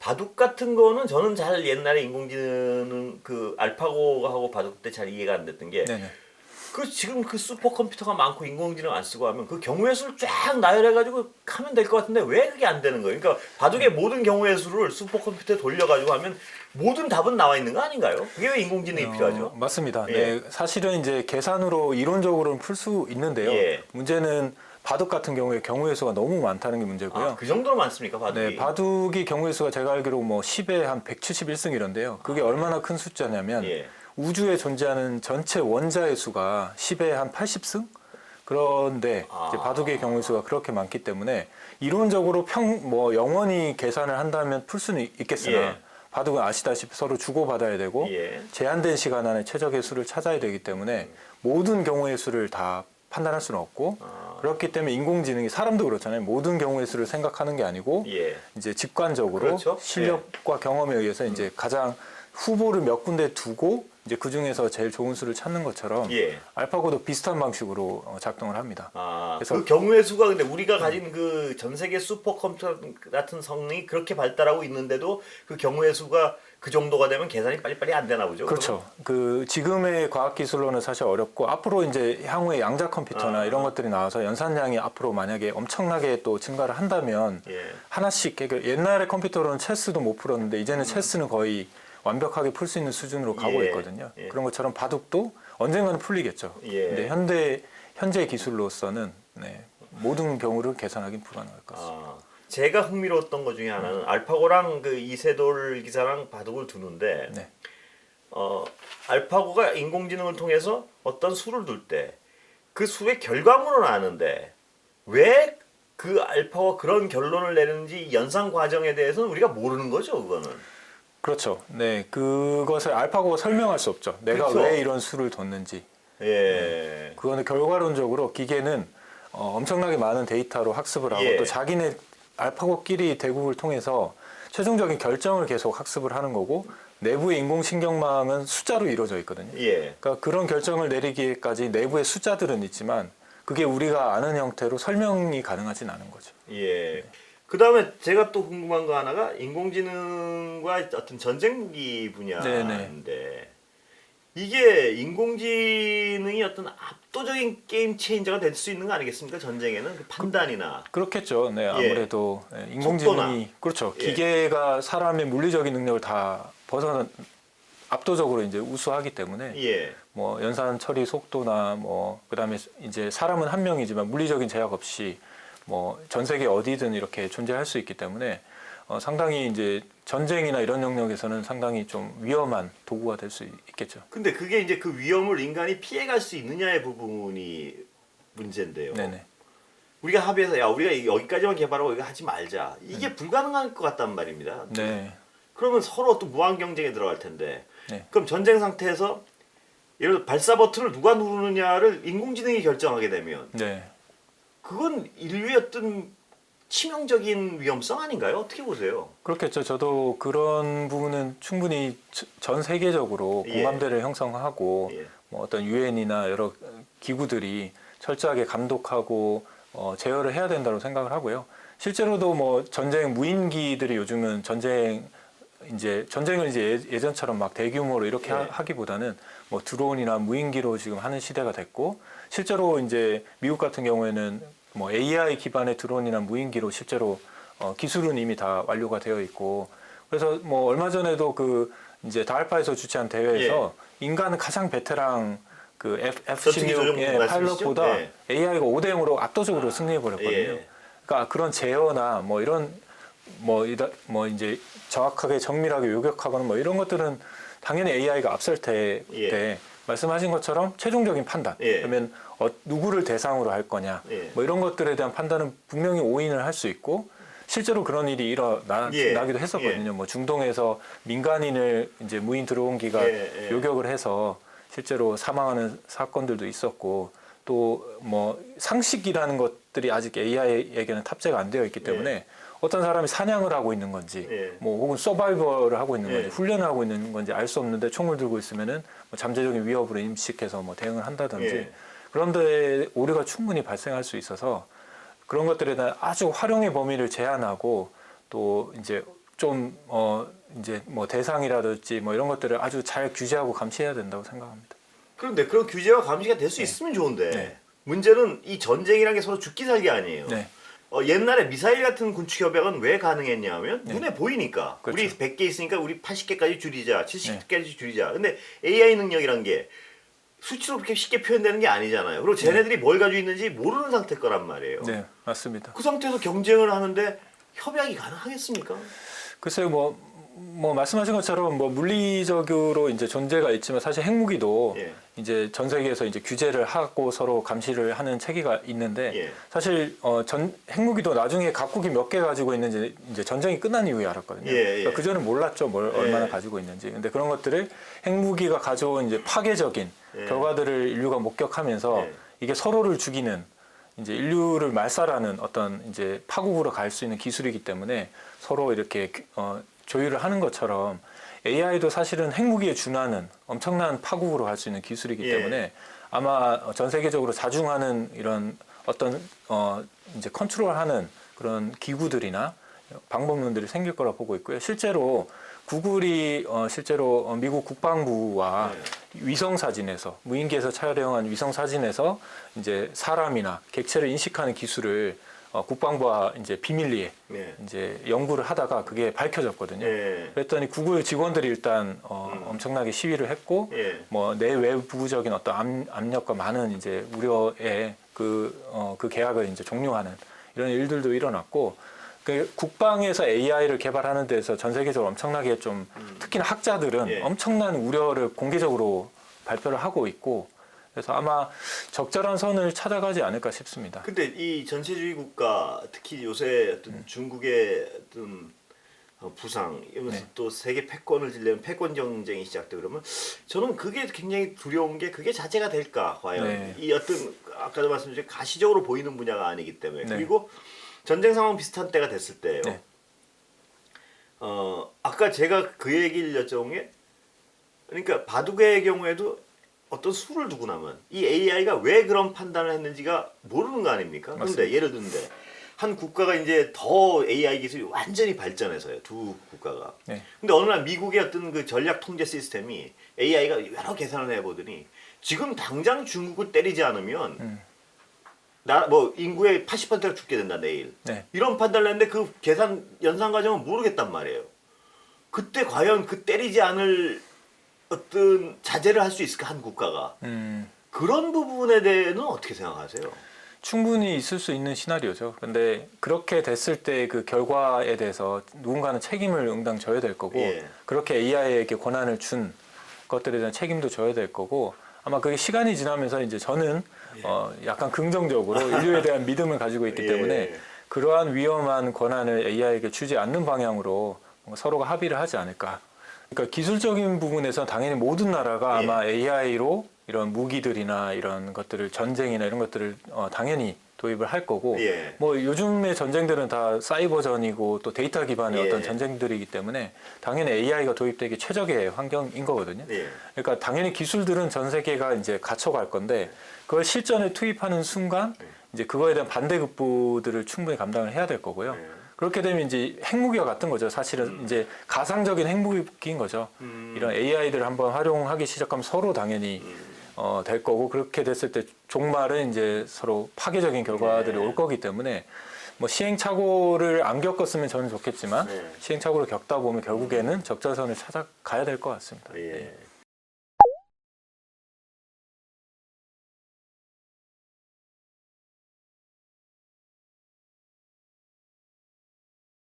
바둑 같은 거는 저는 잘 옛날에 인공지능 그 알파고하고 바둑 때 잘 이해가 안 됐던 게 네네. 그 지금 그 슈퍼컴퓨터가 많고 인공지능 안 쓰고 하면 그 경우의 수를 쫙 나열해가지고 하면 될 것 같은데 왜 그게 안 되는 거예요? 그러니까 바둑의 모든 경우의 수를 슈퍼컴퓨터에 돌려가지고 하면 모든 답은 나와 있는 거 아닌가요? 그게 왜 인공지능이 필요하죠? 맞습니다. 예. 네, 사실은 이제 계산으로 이론적으로는 풀 수 있는데요. 예. 문제는 바둑 같은 경우에 경우의 수가 너무 많다는 게 문제고요. 아, 그 정도로 많습니까 바둑이? 네, 바둑이 경우의 수가 제가 알기로 뭐 10에 한 171승 이런데요. 그게 얼마나 큰 숫자냐면 예. 우주에 존재하는 전체 원자의 수가 10에 한 80승? 그런데 이제 바둑의 경우의 수가 그렇게 많기 때문에 이론적으로 영원히 계산을 한다면 풀 수는 있겠으나 예. 바둑은 아시다시피 서로 주고받아야 되고 예. 제한된 시간 안에 최적의 수를 찾아야 되기 때문에 모든 경우의 수를 다 판단할 수는 없고 그렇기 때문에 인공지능이 사람도 그렇잖아요. 모든 경우의 수를 생각하는 게 아니고 예. 이제 직관적으로 그렇죠. 실력과 경험에 의해서 이제 가장 후보를 몇 군데 두고 이제 그 중에서 제일 좋은 수를 찾는 것처럼 예. 알파고도 비슷한 방식으로 작동을 합니다. 아, 그래서 그 경우의 수가 근데 우리가 가진 그 전 세계 슈퍼컴퓨터 같은 성능이 그렇게 발달하고 있는데도 그 경우의 수가 그 정도가 되면 계산이 빨리빨리 안 되나 보죠. 그렇죠. 그 지금의 과학 기술로는 사실 어렵고 앞으로 이제 향후에 양자 컴퓨터나 이런 것들이 나와서 연산량이 앞으로 만약에 엄청나게 또 증가를 한다면 예. 하나씩 옛날에 컴퓨터로는 체스도 못 풀었는데 이제는 체스는 거의 완벽하게 풀 수 있는 수준으로 가고 예. 있거든요. 예. 그런 것처럼 바둑도 언젠가는 풀리겠죠. 예. 근데 현재 기술로서는 모든 경우를 계산하기는 불가능할 것 같습니다. 아, 제가 흥미로웠던 것 중에 하나는 알파고랑 그 이세돌 기사랑 바둑을 두는데 네. 알파고가 인공지능을 통해서 어떤 수를 둘 때 그 수의 결과물은 아는데 왜 그 알파고가 그런 결론을 내는지 연산 과정에 대해서는 우리가 모르는 거죠, 그거는. 그렇죠. 네, 그것을 알파고가 설명할 수 없죠. 내가 그렇죠. 왜 이런 수를 뒀는지. 예. 그거는 결과론적으로 기계는 엄청나게 많은 데이터로 학습을 하고 예. 또 자기네 알파고끼리 대국을 통해서 최종적인 결정을 계속 학습을 하는 거고 내부의 인공신경망은 숫자로 이루어져 있거든요. 예. 그러니까 그런 결정을 내리기까지 내부의 숫자들은 있지만 그게 우리가 아는 형태로 설명이 가능하진 않은 거죠. 예. 그 다음에 제가 또 궁금한 거 하나가 인공지능과 어떤 전쟁 무기 분야인데 이게 인공지능이 어떤 압도적인 게임 체인저가 될 수 있는 거 아니겠습니까? 전쟁에는 그 판단이나 그렇겠죠. 네, 아무래도 인공지능이 속도나. 그렇죠. 예. 기계가 사람의 물리적인 능력을 다 벗어난 압도적으로 이제 우수하기 때문에 예. 뭐 연산 처리 속도나 뭐 그다음에 이제 사람은 한 명이지만 물리적인 제약 없이 뭐 전 세계 어디든 이렇게 존재할 수 있기 때문에 상당히 이제 전쟁이나 이런 영역에서는 상당히 좀 위험한 도구가 될 수 있겠죠. 근데 그게 이제 그 위험을 인간이 피해갈 수 있느냐의 부분이 문제인데요. 네네. 우리가 합의해서 야 우리가 여기까지만 개발하고 이거 하지 말자. 이게 불가능할 것 같단 말입니다. 네. 그러면 서로 또 무한 경쟁에 들어갈 텐데. 네. 그럼 전쟁 상태에서 예를 들어 발사 버튼을 누가 누르느냐를 인공지능이 결정하게 되면 네. 그건 인류의 어떤 치명적인 위험성 아닌가요? 어떻게 보세요? 그렇겠죠. 저도 그런 부분은 충분히 전 세계적으로 예. 공감대를 형성하고 예. 뭐 어떤 유엔이나 여러 기구들이 철저하게 감독하고 제어를 해야 된다고 생각을 하고요. 실제로도 뭐 전쟁 무인기들이 요즘은 전쟁을 이제 예전처럼 막 대규모로 이렇게 예. 하기보다는 뭐 드론이나 무인기로 지금 하는 시대가 됐고 실제로 이제 미국 같은 경우에는 뭐 AI 기반의 드론이나 무인기로 실제로 기술은 이미 다 완료가 되어 있고 그래서 뭐 얼마 전에도 그 이제 다알파에서 주최한 대회에서 인간은 가장 베테랑 그 F-16의 파일럿보다 예. AI가 5대 0으로 압도적으로 승리해 버렸거든요. 예. 그러니까 그런 제어나 뭐 이런 뭐 이제 정확하게 정밀하게 요격하거나 뭐 이런 것들은 당연히 AI가 앞설 때 예. 말씀하신 것처럼 최종적인 판단 예. 그러면 누구를 대상으로 할 거냐 예. 뭐 이런 것들에 대한 판단은 분명히 오인을 할 수 있고 실제로 그런 일이 일어나기도 했었거든요. 뭐 중동에서 민간인을 이제 무인 드론기가 요격을 해서 실제로 사망하는 사건들도 있었고 또 뭐 상식이라는 것들이 아직 AI에게는 탑재가 안 되어 있기 때문에 어떤 사람이 사냥을 하고 있는 건지 뭐 혹은 서바이벌을 하고 있는 건지 훈련을 하고 있는 건지 알 수 없는데 총을 들고 있으면은 뭐 잠재적인 위협으로 인식해서 뭐 대응을 한다든지 그런데 오류가 충분히 발생할 수 있어서 그런 것들에 대한 아주 활용의 범위를 제한하고 또 이제 좀 이제 뭐 대상이라든지 뭐 이런 것들을 아주 잘 규제하고 감시해야 된다고 생각합니다. 그런데 그런 규제와 감시가 될 수 있으면 좋은데 네. 문제는 이 전쟁이라는 게 서로 죽기 살기 아니에요. 네. 옛날에 미사일 같은 군축 협약은 왜 가능했냐면 네. 눈에 보이니까. 그렇죠. 우리 100개 있으니까 우리 80개까지 줄이자, 70개까지 줄이자. 근데 AI 능력이란 게 수치로 그렇게 쉽게 표현되는 게 아니잖아요. 그리고 쟤네들이 뭘 가지고 있는지 모르는 상태일 거란 말이에요. 네, 맞습니다. 그 상태에서 경쟁을 하는데 협약이 가능하겠습니까? 글쎄요, 뭐 말씀하신 것처럼 뭐 물리적으로 이제 존재가 있지만 사실 핵무기도 예. 이제 전 세계에서 이제 규제를 하고 서로 감시를 하는 체계가 있는데 예. 사실 핵무기도 나중에 각국이 몇 개 가지고 있는지 이제 전쟁이 끝난 이후에 알았거든요. 예, 예. 그러니까 그전에 몰랐죠, 얼마나 가지고 있는지. 근데 그런 것들을 핵무기가 가져온 이제 파괴적인 예. 결과들을 인류가 목격하면서 예. 이게 서로를 죽이는 이제 인류를 말살하는 어떤 이제 파국으로 갈 수 있는 기술이기 때문에 서로 이렇게 조율을 하는 것처럼 AI도 사실은 핵무기에 준하는 엄청난 파국으로 갈 수 있는 기술이기 예. 때문에 아마 전 세계적으로 자중하는 이런 어떤 이제 컨트롤하는 그런 기구들이나 방법론들이 생길 거라 보고 있고요. 실제로 구글이 실제로 미국 국방부와 위성 사진에서 무인기에서 촬영한 위성 사진에서 이제 사람이나 객체를 인식하는 기술을 국방부와 이제 비밀리에 네. 이제 연구를 하다가 그게 밝혀졌거든요. 예. 그랬더니 구글 직원들이 일단 엄청나게 시위를 했고 예. 뭐 내외부적인 어떤 압력과 많은 이제 우려에 그 계약을 이제 종료하는 이런 일들도 일어났고 그 국방에서 AI를 개발하는 데서 전 세계적으로 엄청나게 좀 특히나 학자들은 예. 엄청난 우려를 공개적으로 발표를 하고 있고 그래서 아마 적절한 선을 찾아가지 않을까 싶습니다. 근데 이 전체주의 국가 특히 요새 어떤 중국의 어떤 부상 이러면서 네. 또 세계 패권을 지려면 패권 경쟁이 시작돼 그러면 저는 그게 굉장히 두려운 게 그게 자체가 될까 과연 네. 이 어떤 아까도 말씀드린 가시적으로 보이는 분야가 아니기 때문에 네. 그리고 전쟁 상황 비슷한 때가 됐을 때요. 네. 아까 제가 그 얘기를 여쭤본 게 그러니까 바둑의 경우에도 어떤 수를 두고 나면 이 AI가 왜 그런 판단을 했는지가 모르는 거 아닙니까? 맞습니다. 그런데 예를 드는데 한 국가가 이제 더 AI 기술이 완전히 발전해서요. 두 국가가. 네. 근데 어느 날 미국의 어떤 그 전략 통제 시스템이 AI가 여러 계산을 해보더니 지금 당장 중국을 때리지 않으면 뭐 인구의 80%가 죽게 된다 내일. 네. 이런 판단을 했는데 그 계산 연산 과정은 모르겠단 말이에요. 그때 과연 그 때리지 않을 어떤 자제를 할 수 있을까 한 국가가 그런 부분에 대해는 어떻게 생각하세요? 충분히 있을 수 있는 시나리오죠. 근데 그렇게 됐을 때 그 결과에 대해서 누군가는 책임을 응당 져야 될 거고 예. 그렇게 AI에게 권한을 준 것들에 대한 책임도 져야 될 거고 아마 그게 시간이 지나면서 이제 저는 약간 긍정적으로 인류에 대한 믿음을 가지고 있기 때문에 그러한 위험한 권한을 AI에게 주지 않는 방향으로 서로가 합의를 하지 않을까. 그러니까 기술적인 부분에서 당연히 모든 나라가 아마 AI로 이런 무기들이나 이런 것들을 전쟁이나 이런 것들을 당연히 도입을 할 거고 뭐 요즘의 전쟁들은 다 사이버전이고 또 데이터 기반의 어떤 전쟁들이기 때문에 당연히 AI가 도입되기 최적의 환경인 거거든요. 그러니까 당연히 기술들은 전 세계가 이제 갖춰갈 건데 그걸 실전에 투입하는 순간 이제 그거에 대한 반대급부들을 충분히 감당을 해야 될 거고요. 그렇게 되면 이제 핵무기와 같은 거죠. 사실은 이제 가상적인 핵무기인 거죠. 이런 AI들을 한번 활용하기 시작하면 서로 당연히 될 거고 그렇게 됐을 때 종말은 이제 서로 파괴적인 결과들이 올 거기 때문에 뭐 시행착오를 안 겪었으면 저는 좋겠지만 시행착오를 겪다 보면 결국에는 적절선을 찾아가야 될 것 같습니다.